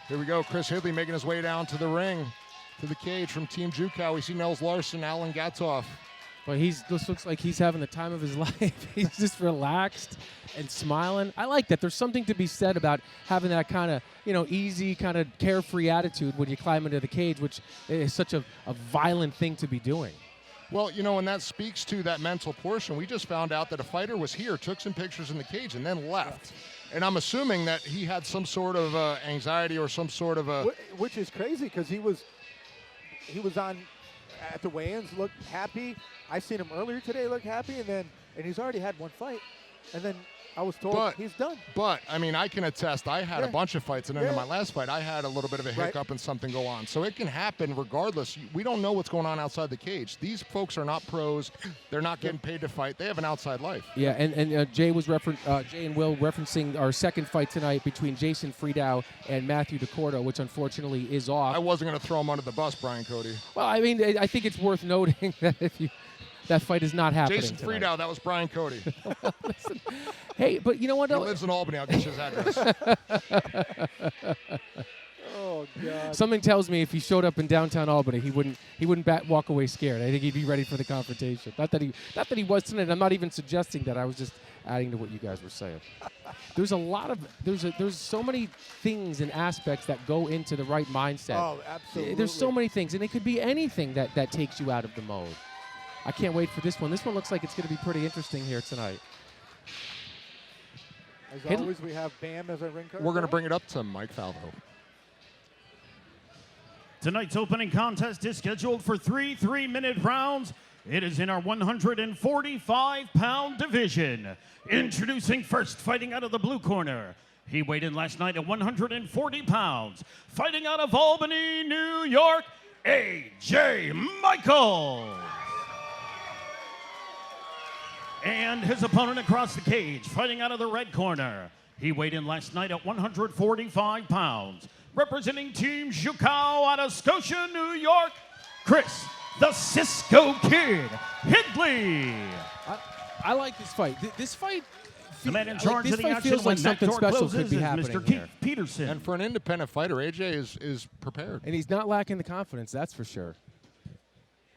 Here we go. Chris Hidley making his way down to the ring, to the cage from Team Jukow. We see Nels Larson, Alan Gatoff. But this looks like he's having the time of his life. He's just relaxed and smiling. I like that. There's something to be said about having that kind of, easy, kind of carefree attitude when you climb into the cage, which is such a violent thing to be doing. Well, and that speaks to that mental portion. We just found out that a fighter was here, took some pictures in the cage, and then left. And I'm assuming that he had some sort of anxiety or some sort of a... Which is crazy because he was on at the weigh-ins, looked happy. I seen him earlier today look happy, and he's already had one fight. And then I was told he's done. But, I can attest, I had a bunch of fights, and then in my last fight, I had a little bit of a hiccup and something go on. So it can happen regardless. We don't know what's going on outside the cage. These folks are not pros. They're not getting paid to fight. They have an outside life. Yeah, and Jay and Will referencing our second fight tonight between Jason Friedau and Matthew DeCordo, which unfortunately is off. I wasn't going to throw him under the bus, Brian Cody. Well, I think it's worth noting that that fight is not happening Jason tonight. Friedau, that was Brian Cody. Listen, hey, but you know what? He lives in Albany. I'll get you his address. Oh, God. Something tells me if he showed up in downtown Albany, he wouldn't walk away scared. I think he'd be ready for the confrontation. Not that he was tonight. I'm not even suggesting that. I was just adding to what you guys were saying. There's so many things and aspects that go into the right mindset. Oh, absolutely. There's so many things, and it could be anything that takes you out of the mode. I can't wait for this one. This one looks like it's going to be pretty interesting here tonight. As always, we have Bam as our ring card. We're going to bring it up to Mike Falvo. Tonight's opening contest is scheduled for 3 3-minute rounds. It is in our 145-pound division. Introducing first, fighting out of the blue corner. He weighed in last night at 140 pounds. Fighting out of Albany, New York, Ajay Michael. And his opponent across the cage, fighting out of the red corner. He weighed in last night at 145 pounds. Representing Team Jukow out of Scotia, New York, Chris the Cisco Kid Hidley. I like this fight. This fight, the man in charge of the action feels like when that something door special closes could be is happening Mr. here. Keith Peterson. And for an independent fighter, AJ is prepared. And he's not lacking the confidence, that's for sure.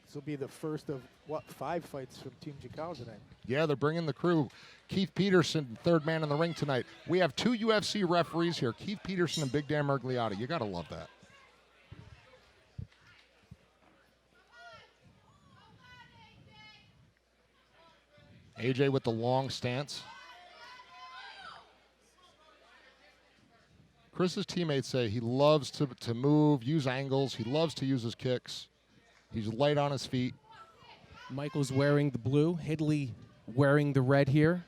This will be the first of, 5 fights from Team Jukow tonight. Yeah, they're bringing the crew. Keith Peterson, third man in the ring tonight. We have 2 UFC referees here, Keith Peterson and Big Dan Mergliotti. You got to love that. AJ with the long stance. Chris's teammates say he loves to move, use angles. He loves to use his kicks. He's light on his feet. Michael's wearing the blue. Hidley wearing the red here.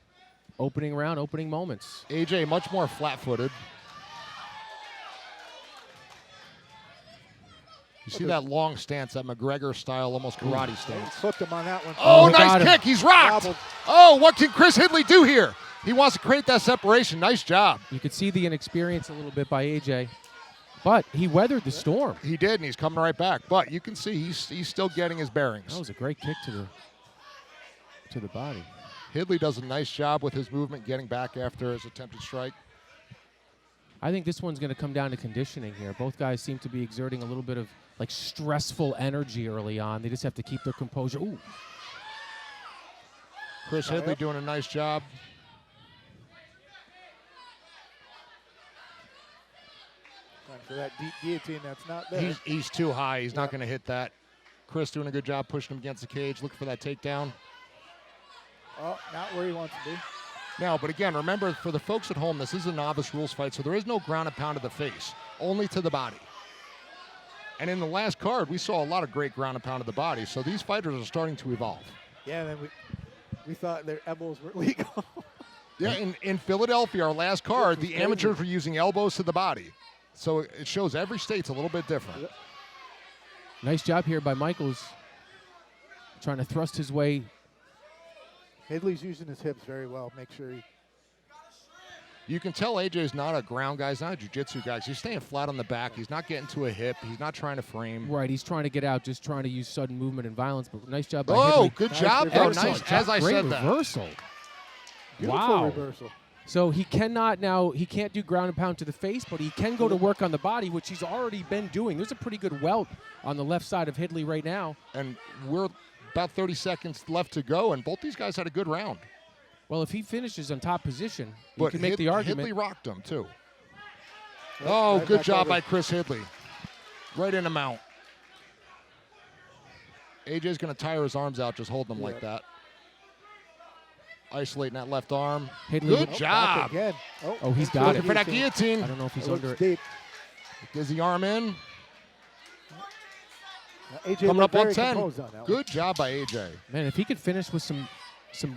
Opening round, opening moments. AJ much more flat-footed. You see that long stance, that McGregor style, almost karate stance. Hooked him on that one. Oh, nice kick. He's rocked. Wobbled. Oh, what can Chris Hidley do here? He wants to create that separation. Nice job. You could see the inexperience a little bit by AJ. But he weathered the storm. He did, and he's coming right back. But you can see he's still getting his bearings. That was a great kick to the body. Hidley does a nice job with his movement, getting back after his attempted strike. I think this one's going to come down to conditioning here. Both guys seem to be exerting a little bit of stressful energy early on. They just have to keep their composure. Ooh. Chris Hidley doing a nice job. For that deep guillotine, that's not there. He's too high. He's not going to hit that. Chris doing a good job pushing him against the cage. Looking for that takedown. Oh, not where he wants to be. Now, but again, remember, for the folks at home, this is a novice rules fight, so there is no ground and pound to the face, only to the body. And in the last card, we saw a lot of great ground and pound to the body, so these fighters are starting to evolve. Yeah, and then we thought their elbows were legal. Yeah, in Philadelphia, our last card, the amateurs were using elbows to the body. So it shows every state's a little bit different. Yep. Nice job here by Michaels. Trying to thrust his way. Hidley's using his hips very well. Make sure he... You can tell AJ's not a ground guy. He's not a jiu-jitsu guy. He's staying flat on the back. He's not getting to a hip. He's not trying to frame. Right, he's trying to get out, just trying to use sudden movement and violence. But nice job by Hidley. Hidley. Good job. Oh, nice. As I Great said that. reversal. Beautiful Wow. reversal. So he cannot now, he can't do ground and pound to the face, but he can go to work on the body, which he's already been doing. There's a pretty good welt on the left side of Hidley right now. And we're about 30 seconds left to go, and both these guys had a good round. Well, if he finishes on top position, you can make the argument. Hidley rocked him, too. Yep, Oh, right good back job over. by Chris Hidley. Right in the mount. AJ's going to tire his arms out just holding them like that. Isolating that left arm. Hidley Good with- job. Again. Oh, he's got Looking it. for that guillotine. I don't know if he's It looks under it. deep. Gives the arm in. AJ Coming looked up on very 10. composed on that one. Good job by AJ. Man, if he could finish with some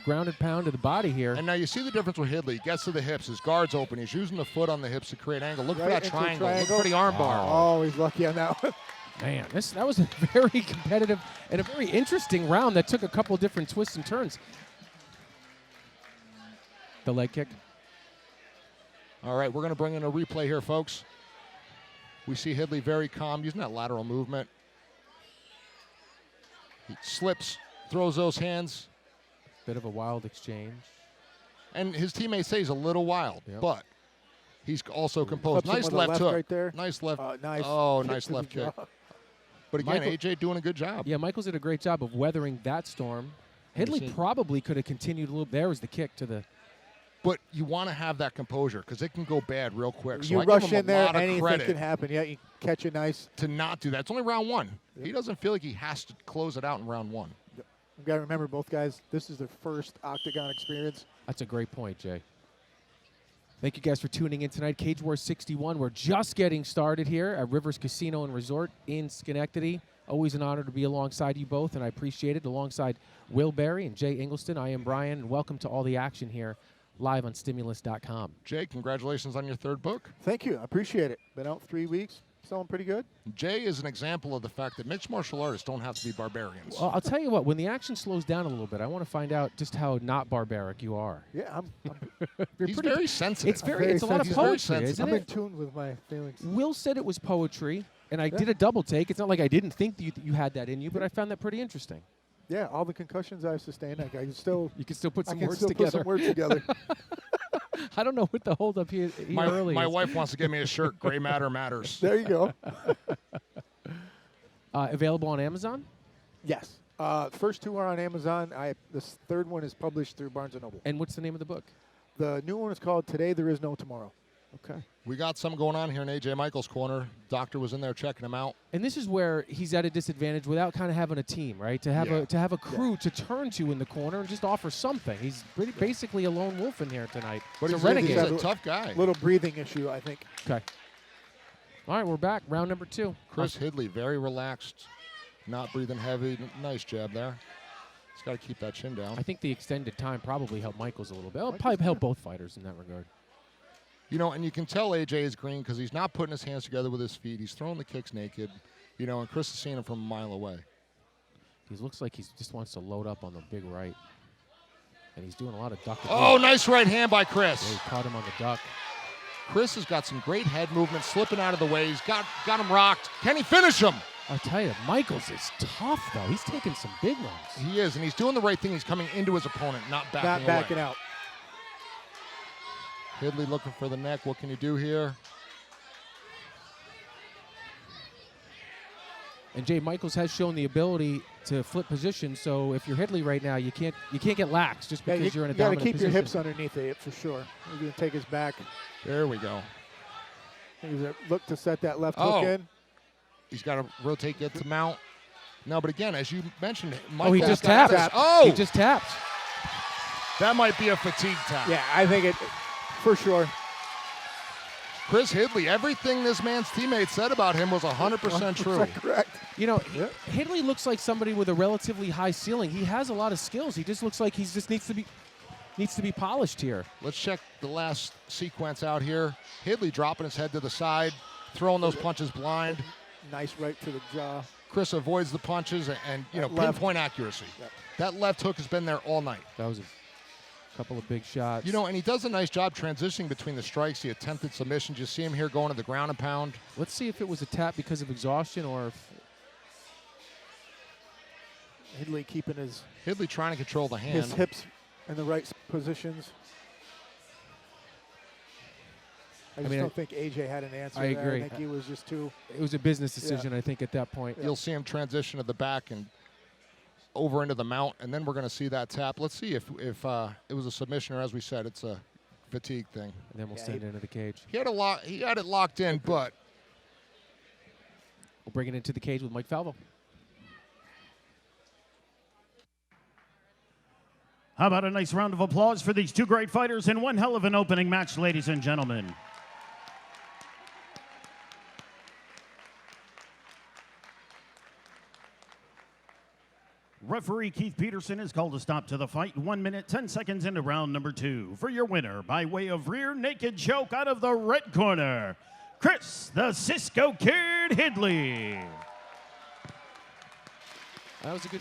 grounded pound to the body here. And now you see the difference with Hidley. He gets to the hips. His guard's open. He's using the foot on the hips to create angle. Look for Right that into a triangle. Look triangle. for the arm bar. Oh, he's lucky on that one. Man, that was a very competitive and a very interesting round that took a couple different twists and turns. The leg kick. All right, we're going to bring in a replay here, folks. We see Hidley very calm, using that lateral movement. He slips, throws those hands, Bit of a wild exchange. and his teammates say he's a little wild, Yep. but he's also composed. Clips him Nice with a left left hook. right there. Nice left. Nice. Oh, kick nice to the left kick. jaw. But again, Michael- AJ doing a good job. Yeah, Michaels did a great job of weathering that storm. Hidley see. probably could have continued a little. There was the kick to the. But you want to have that composure because it can go bad real quick. So You I rush give him in there, a lot of anything credit can happen. Yeah, you catch it nice. to not do that. It's only round one. He doesn't feel like he has to close it out in round one. You've got to remember, both guys, this is their first octagon experience. That's a great point, Jay. Thank you guys for tuning in tonight. Cage Wars 61. We're just getting started here at Rivers Casino and Resort in Schenectady. Always an honor to be alongside you both, and I appreciate it. Alongside Will Berry and Jay Ingelston, I am Brian, and welcome to all the action here live on Stimulus.com. Jay, congratulations on your third book. Thank you. I appreciate it. Been out 3 weeks. Selling pretty good. Jay is an example of the fact that mixed martial artists don't have to be barbarians. Well, I'll tell you what, when the action slows down a little bit, I want to find out just how not barbaric you are. Yeah, I'm You're He's pretty- very sensitive. It's very, very it's a lot of sensitive. Very poetry, sensitive. isn't I'm in it? tune with my feelings. Will said it was poetry, and I Yeah. did a double take. It's not like I didn't think that you had that in you, but I found that pretty interesting. Yeah, all the concussions I've sustained, I can still, You can still put I some can words still together. put some words together. I don't know what the holdup here early My is. wife wants to give me a shirt. Gray matter matters. There you go. Available on Amazon? Yes. First two are on Amazon. This third one is published through Barnes & Noble. And what's the name of the book? The new one is called Today There Is No Tomorrow. Okay. We got some going on here in AJ Michaels' corner. Doctor was in there checking him out. And this is where he's at a disadvantage without kind of having a team, right? To have a crew to turn to in the corner and just offer something. He's basically a lone wolf in here tonight. But He's he's a renegade. He's a Renegade. tough guy. Little breathing issue, I think. Okay. All right, we're back. Round number 2. Chris Hidley, very relaxed, not breathing heavy. Nice jab there. He's got to keep that chin down. I think the extended time probably helped Michaels a little bit. It'll probably help both fighters in that regard. You know, and you can tell AJ is green because he's not putting his hands together with his feet. He's throwing the kicks naked. You know, and Chris is seeing him from a mile away. He looks like he just wants to load up on the big right. And he's doing a lot of ducking. Oh, nice right hand by Yeah, Chris. he caught him on the duck. Chris has got some great head movement, slipping out of the way. He's got him rocked. Can he finish him? I'll tell you, Michaels is tough, though. He's taking some big ones. He is, and he's doing the right thing. He's coming into his opponent, not backing Not backing away. out. Hidley looking for the neck. What can you do here? And Jay Michaels has shown the ability to flip position. So if you're Hidley right now, you can't get lax just Yeah, because you're in a you got to dominant keep position. your hips underneath it for sure. He's going to take his back. There we go. He's going to look to set that left Oh. hook in. He's got to rotate, get to mount. No, but again, as you mentioned, Oh, he Michaels just got tapped. this- Oh, He just tapped. that might be a fatigue tap. Yeah, I think it, for sure. Chris Hidley, everything this man's teammates said about him was 100% true. Correct. You know, Yeah. Hidley looks like somebody with a relatively high ceiling. He has a lot of skills. He just looks like he just needs to be polished here. Let's check the last sequence out here. Hidley dropping his head to the side, throwing those punches blind. Nice right to the jaw. Chris avoids the punches and you know, Left. pinpoint accuracy. Yep. That left hook has been there all night. That was a couple of big shots. You know, and he does a nice job transitioning between the strikes, the attempted submissions. You see him here going to the ground and pound. Let's see if it was a tap because of exhaustion or if Hidley keeping his Hidley trying to control the hand. hips in the right positions. I just don't think AJ had an answer. I there. agree. I think he was just too. It was a business decision, I think, at that point. You'll see him transition to the back and over into the mount, and then we're going to see that tap. Let's see if it was a submission or, as we said, it's a fatigue thing. And then we'll send it into the cage. He had it locked in, but we'll bring it into the cage with Mike Falvo. How about a nice round of applause for these two great fighters in one hell of an opening match, ladies and gentlemen. Referee Keith Peterson has called a stop to the fight 1 minute, 10 seconds into round number 2. For your winner, by way of rear naked choke out of the red corner, Chris the Cisco Kid Hidley. That was a good